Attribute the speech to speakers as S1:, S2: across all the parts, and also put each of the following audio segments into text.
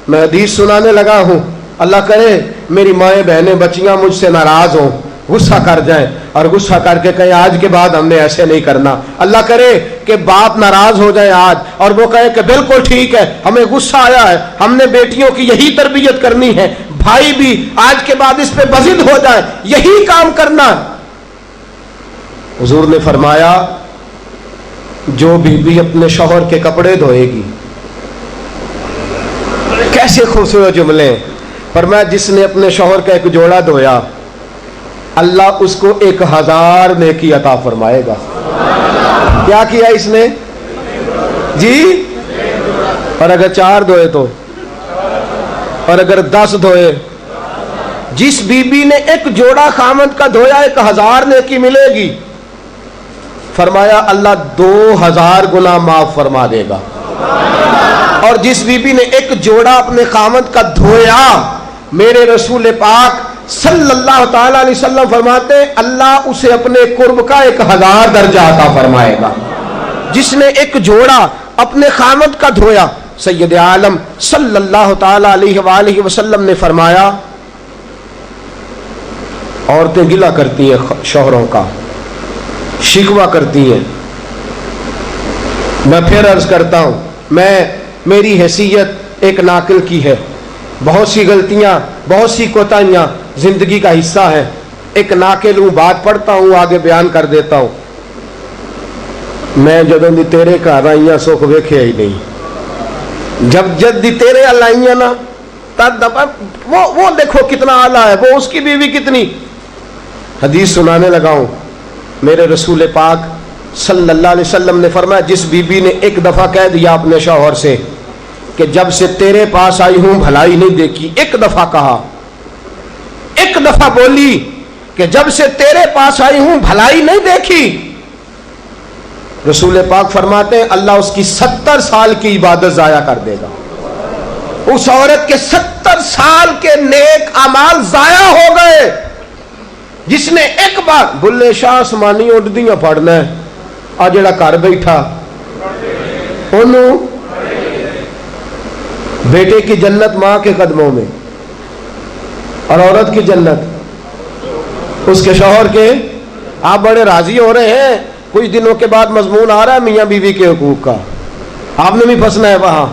S1: میں حدیث سنانے لگا ہوں، اللہ کرے میری مائیں بہنیں بچیاں مجھ سے ناراض ہوں، غصہ کر جائیں اور غصہ کر کے کہیں آج کے بعد ہم نے ایسے نہیں کرنا۔ اللہ کرے کہ باپ ناراض ہو جائے آج اور وہ کہے کہ بالکل ٹھیک ہے، ہمیں غصہ آیا ہے، ہم نے بیٹیوں کی یہی تربیت کرنی ہے، بھائی بھی آج کے بعد اس پہ بضد ہو جائے، یہی کام کرنا۔ حضور نے فرمایا جو بیوی اپنے شوہر کے کپڑے دھوئے گی، کیسے خوبصورت جملے، فرمایا جس نے اپنے شوہر کا ایک جوڑا دھویا اللہ اس کو 1000 نیکی عطا فرمائے گا۔ کیا کیا اس نے جی؟ اور اگر 4 دھوئے تو، اور اگر 10 دھوئے، جس بی بی نے ایک جوڑا خامد کا دھویا 1000 نیکی ملے گی۔ فرمایا اللہ 2000 گناہ معاف فرما دے گا۔ اور جس بی بی نے ایک جوڑا اپنے خامد کا دھویا، میرے رسول پاک صلی اللہ تعالی علیہ وسلم فرماتے اللہ اسے اپنے قرب کا 1000 درجہ عطا فرمائے گا۔ جس نے ایک جوڑا اپنے خامد کا دھویا، سید عالم صلی اللہ تعالی علیہ وآلہ وسلم نے فرمایا عورتیں گلہ کرتی ہیں شوہروں کا، شکوہ کرتی ہیں۔ میں پھر عرض کرتا ہوں، میری حیثیت ایک ناقل کی ہے، بہت سی غلطیاں، بہت سی کوتاہیاں زندگی کا حصہ ہے، ایک ناقل ہوں، بات پڑھتا ہوں آگے بیان کر دیتا ہوں۔ میں جدوں دی تیرے گھر آئیاں سکھ ویکھیا ہی نہیں، جب جد دی تیرے ال آئیاں نا تب وہ دیکھو کتنا اعلیٰ ہے، وہ اس کی بیوی کتنی۔ حدیث سنانے لگا ہوں، میرے رسول پاک صلی اللہ علیہ وسلم نے فرمایا جس بی بی نے ایک دفعہ کہہ دیا اپنے شوہر سے کہ جب سے تیرے پاس آئی ہوں بھلائی نہیں دیکھی، ایک دفعہ کہا، ایک دفعہ بولی کہ جب سے تیرے پاس آئی ہوں بھلائی نہیں دیکھی، رسول پاک فرماتے ہیں اللہ اس کی 70 سال کی عبادت ضائع کر دے گا۔ اس عورت کے 70 سال کے نیک اعمال ضائع ہو گئے، جس نے ایک بار بلے شاہ آسمانی اڈدیاں پڑھنا ہے، آ جڑا گھر بیٹھا انہوں بیٹے کی جنت ماں کے قدموں میں، اور عورت کی جنت اس کے شوہر کے۔ آپ بڑے راضی ہو رہے ہیں، کچھ دنوں کے بعد مضمون آ رہا ہے میاں بیوی کے حقوق کا، آپ نے بھی پھنسنا ہے وہاں،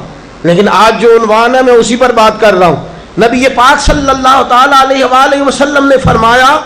S1: لیکن آج جو عنوان ہے میں اسی پر بات کر رہا ہوں۔ نبی پاک صلی اللہ تعالی علیہ وآلہ وسلم نے فرمایا